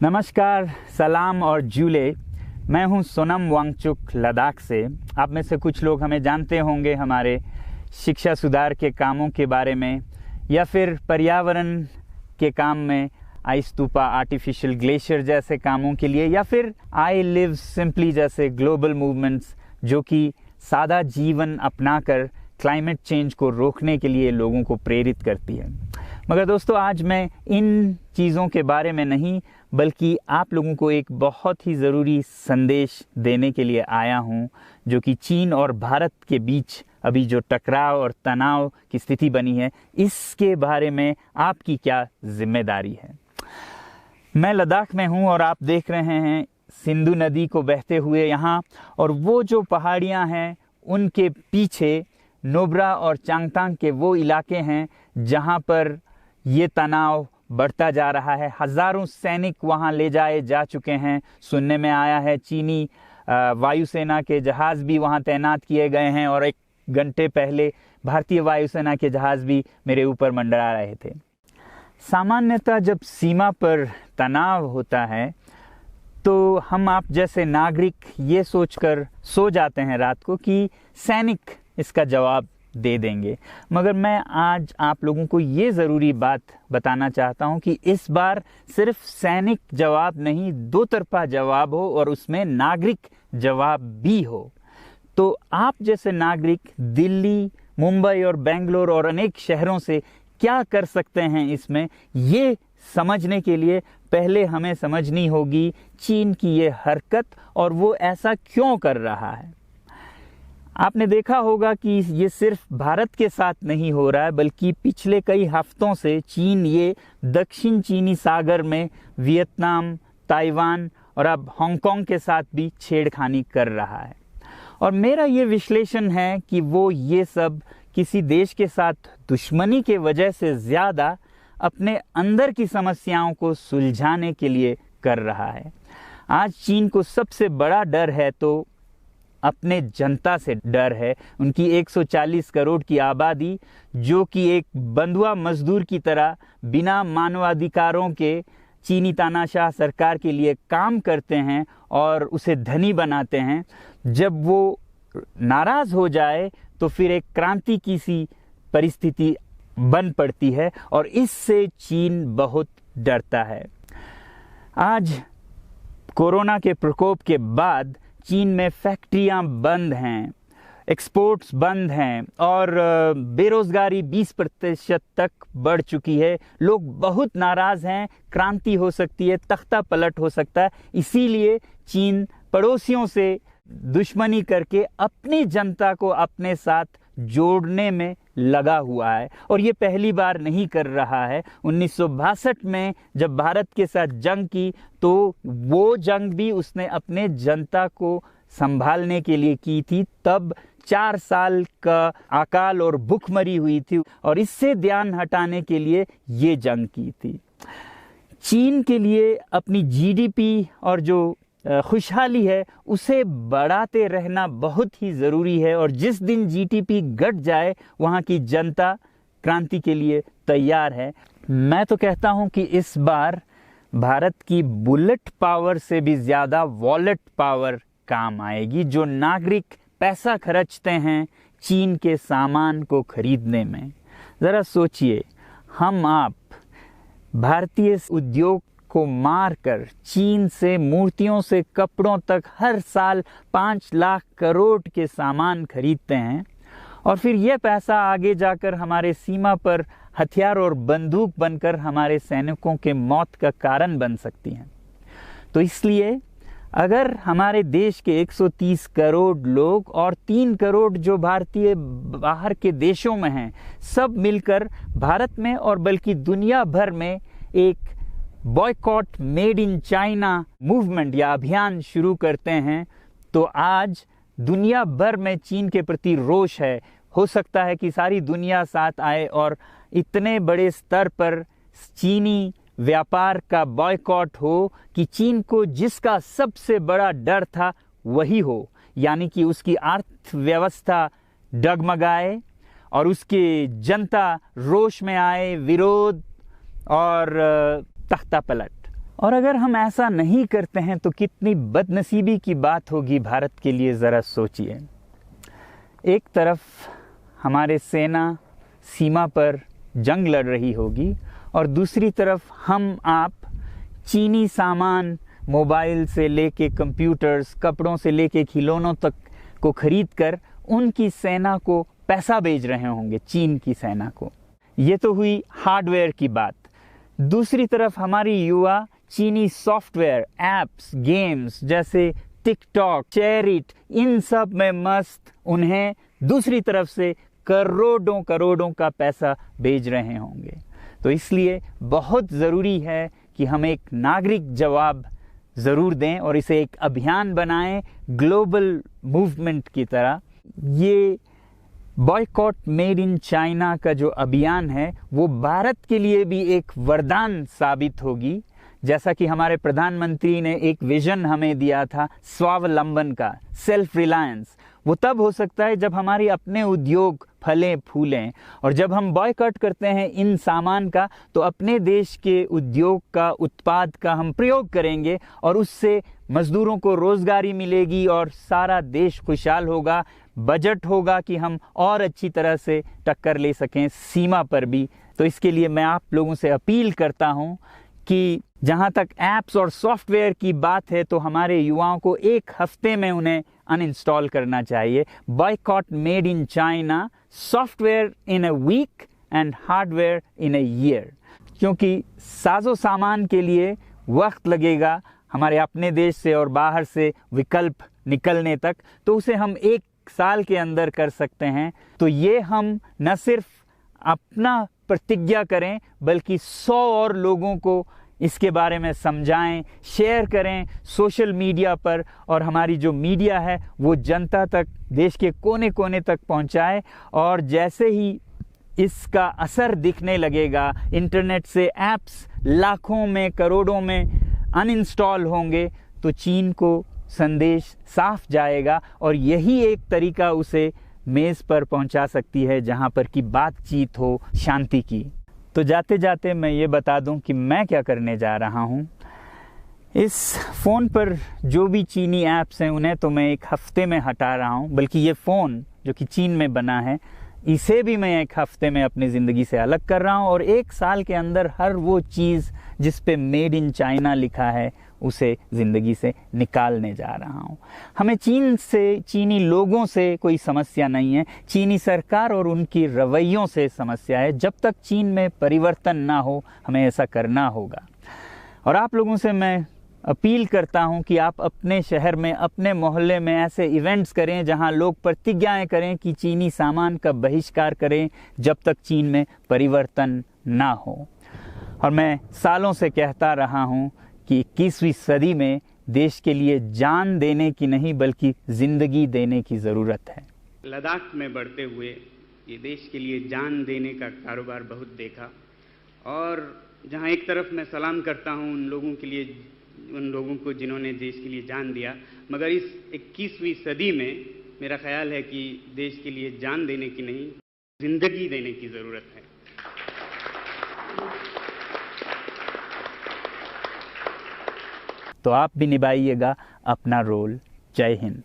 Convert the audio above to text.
नमस्कार, सलाम और जूले। मैं हूं सोनम वांगचुक, लद्दाख से। आप में से कुछ लोग हमें जानते होंगे हमारे शिक्षा सुधार के कामों के बारे में, या फिर पर्यावरण के काम में, आइस स्तूपा, आर्टिफिशियल ग्लेशियर जैसे कामों के लिए, या फिर आई लिव सिंपली जैसे ग्लोबल मूवमेंट्स जो कि सादा जीवन अपनाकर क्लाइमेट चेंज को रोकने के लिए लोगों को प्रेरित करती है। मगर दोस्तों, आज मैं इन चीज़ों के बारे में नहीं, बल्कि आप लोगों को एक बहुत ही ज़रूरी संदेश देने के लिए आया हूं, जो कि चीन और भारत के बीच अभी जो टकराव और तनाव की स्थिति बनी है, इसके बारे में आपकी क्या जिम्मेदारी है। मैं लद्दाख में हूं और आप देख रहे हैं सिंधु नदी को बहते हुए यहाँ, और वो जो पहाड़ियाँ हैं उनके पीछे नुब्रा और चांगतांग के वो इलाके हैं जहाँ पर ये तनाव बढ़ता जा रहा है। हज़ारों सैनिक वहाँ ले जाए जा चुके हैं। सुनने में आया है चीनी वायुसेना के जहाज़ भी वहाँ तैनात किए गए हैं, और एक घंटे पहले भारतीय वायुसेना के जहाज़ भी मेरे ऊपर मंडरा रहे थे। सामान्यतः जब सीमा पर तनाव होता है तो हम आप जैसे नागरिक ये सोचकर सो जाते हैं रात को कि सैनिक इसका जवाब दे देंगे। मगर मैं आज आप लोगों को ये ज़रूरी बात बताना चाहता हूँ कि इस बार सिर्फ सैनिक जवाब नहीं, दो तरफा जवाब हो और उसमें नागरिक जवाब भी हो। तो आप जैसे नागरिक दिल्ली, मुंबई और बेंगलोर और अनेक शहरों से क्या कर सकते हैं इसमें, ये समझने के लिए पहले हमें समझनी होगी चीन की ये हरकत और वो ऐसा क्यों कर रहा है। आपने देखा होगा कि ये सिर्फ भारत के साथ नहीं हो रहा है, बल्कि पिछले कई हफ्तों से चीन ये दक्षिण चीनी सागर में वियतनाम, ताइवान और अब हांगकांग के साथ भी छेड़खानी कर रहा है। और मेरा ये विश्लेषण है कि वो ये सब किसी देश के साथ दुश्मनी के वजह से ज़्यादा अपने अंदर की समस्याओं को सुलझाने के लिए कर रहा है। आज चीन को सबसे बड़ा डर है तो अपने जनता से डर है। उनकी 140 करोड़ की आबादी, जो कि एक बंधुआ मजदूर की तरह बिना मानवाधिकारों के चीनी तानाशाह सरकार के लिए काम करते हैं और उसे धनी बनाते हैं। जब वो नाराज़ हो जाए तो फिर एक क्रांति की सी परिस्थिति बन पड़ती है, और इससे चीन बहुत डरता है। आज कोरोना के प्रकोप के बाद चीन में फैक्ट्रियां बंद हैं, एक्सपोर्ट्स बंद हैं और बेरोजगारी 20% तक बढ़ चुकी है। लोग बहुत नाराज़ हैं, क्रांति हो सकती है, तख्ता पलट हो सकता है। इसीलिए चीन पड़ोसियों से दुश्मनी करके अपनी जनता को अपने साथ जोड़ने में लगा हुआ है, और ये पहली बार नहीं कर रहा है। 1962 में जब भारत के साथ जंग की तो वो जंग भी उसने अपने जनता को संभालने के लिए की थी। तब 4 साल का अकाल और भूखमरी हुई थी, और इससे ध्यान हटाने के लिए ये जंग की थी। चीन के लिए अपनी जीडीपी और जो खुशहाली है उसे बढ़ाते रहना बहुत ही ज़रूरी है, और जिस दिन जीडीपी घट जाए वहाँ की जनता क्रांति के लिए तैयार है। मैं तो कहता हूँ कि इस बार भारत की बुलेट पावर से भी ज़्यादा वॉलेट पावर काम आएगी। जो नागरिक पैसा खर्चते हैं चीन के सामान को खरीदने में, ज़रा सोचिए, हम आप भारतीय उद्योग को मारकर चीन से मूर्तियों से कपड़ों तक हर साल 5 लाख करोड़ के सामान खरीदते हैं, और फिर यह पैसा आगे जाकर हमारे सीमा पर हथियार और बंदूक बनकर हमारे सैनिकों के मौत का कारण बन सकती हैं। तो इसलिए अगर हमारे देश के 130 करोड़ लोग और 3 करोड़ जो भारतीय बाहर के देशों में हैं, सब मिलकर भारत में और बल्कि दुनिया भर में एक boycott made in China movement या अभियान शुरू करते हैं, तो आज दुनिया भर में चीन के प्रति रोष है। हो सकता है कि सारी दुनिया साथ आए और इतने बड़े स्तर पर चीनी व्यापार का बॉयकॉट हो कि चीन को जिसका सबसे बड़ा डर था वही हो, यानी कि उसकी अर्थव्यवस्था डगमगाए और उसकी जनता रोष में आए, विरोध और तख्ता पलट। और अगर हम ऐसा नहीं करते हैं तो कितनी बदनसीबी की बात होगी भारत के लिए, ज़रा सोचिए। एक तरफ हमारे सेना सीमा पर जंग लड़ रही होगी और दूसरी तरफ हम आप चीनी सामान, मोबाइल से लेके कंप्यूटर्स, कपड़ों से लेके खिलौनों तक को खरीद कर उनकी सेना को पैसा भेज रहे होंगे, चीन की सेना को। ये तो हुई हार्डवेयर की बात। दूसरी तरफ हमारी युवा चीनी सॉफ्टवेयर, एप्स, गेम्स जैसे टिकटॉक, शेयरिट, इन सब में मस्त उन्हें दूसरी तरफ से करोड़ों करोड़ों का पैसा भेज रहे होंगे। तो इसलिए बहुत ज़रूरी है कि हम एक नागरिक जवाब ज़रूर दें और इसे एक अभियान बनाएं, ग्लोबल मूवमेंट की तरह। ये बॉयकॉट मेड इन चाइना का जो अभियान है वो भारत के लिए भी एक वरदान साबित होगी। जैसा कि हमारे प्रधानमंत्री ने एक विजन हमें दिया था स्वावलंबन का, सेल्फ रिलायंस, वो तब हो सकता है जब हमारे अपने उद्योग फलें फूलें। और जब हम बॉयकॉट करते हैं इन सामान का तो अपने देश के उद्योग का, उत्पाद का हम प्रयोग करेंगे और उससे मजदूरों को रोजगारी मिलेगी और सारा देश खुशहाल होगा। बजट होगा कि हम और अच्छी तरह से टक्कर ले सकें सीमा पर भी। तो इसके लिए मैं आप लोगों से अपील करता हूं कि जहां तक ऐप्स और सॉफ्टवेयर की बात है तो हमारे युवाओं को एक हफ्ते में उन्हें अनइंस्टॉल करना चाहिए। Boycott made in China, software in a week and hardware in a year. क्योंकि साजो सामान के लिए वक्त लगेगा हमारे अपने देश से और बाहर से विकल्प निकलने तक, तो उसे हम एक साल के अंदर कर सकते हैं। तो ये हम न सिर्फ अपना प्रतिज्ञा करें बल्कि 100 और लोगों को इसके बारे में समझाएं, शेयर करें सोशल मीडिया पर, और हमारी जो मीडिया है वो जनता तक, देश के कोने कोने तक पहुंचाए। और जैसे ही इसका असर दिखने लगेगा, इंटरनेट से ऐप्स लाखों में, करोड़ों में अनइंस्टॉल होंगे, तो चीन को संदेश साफ जाएगा और यही एक तरीका उसे मेज़ पर पहुंचा सकती है जहां पर कि बातचीत हो शांति की। तो जाते जाते मैं ये बता दूं कि मैं क्या करने जा रहा हूं। इस फ़ोन पर जो भी चीनी ऐप्स हैं उन्हें तो मैं एक हफ्ते में हटा रहा हूं, बल्कि ये फ़ोन जो कि चीन में बना है इसे भी मैं एक हफ्ते में अपनी ज़िंदगी से अलग कर रहा हूं और एक साल के अंदर हर वो चीज़ जिस पे मेड इन चाइना लिखा है उसे ज़िंदगी से निकालने जा रहा हूं। हमें चीन से, चीनी लोगों से कोई समस्या नहीं है, चीनी सरकार और उनकी रवैयों से समस्या है। जब तक चीन में परिवर्तन ना हो हमें ऐसा करना होगा। और आप लोगों से मैं अपील करता हूं कि आप अपने शहर में, अपने मोहल्ले में ऐसे इवेंट्स करें जहां लोग प्रतिज्ञाएं करें कि चीनी सामान का बहिष्कार करें जब तक चीन में परिवर्तन ना हो। और मैं सालों से कहता रहा हूं कि 21वीं सदी में देश के लिए जान देने की नहीं बल्कि ज़िंदगी देने की ज़रूरत है। लद्दाख में बढ़ते हुए ये देश के लिए जान देने का कारोबार बहुत देखा, और जहां एक तरफ मैं सलाम करता हूं उन लोगों के लिए, उन लोगों को जिन्होंने देश के लिए जान दिया, मगर इस 21वीं सदी में मेरा ख्याल है कि देश के लिए जान देने की नहीं, ज़िंदगी देने की ज़रूरत है। तो आप भी निभाइएगा अपना रोल। जय हिंद।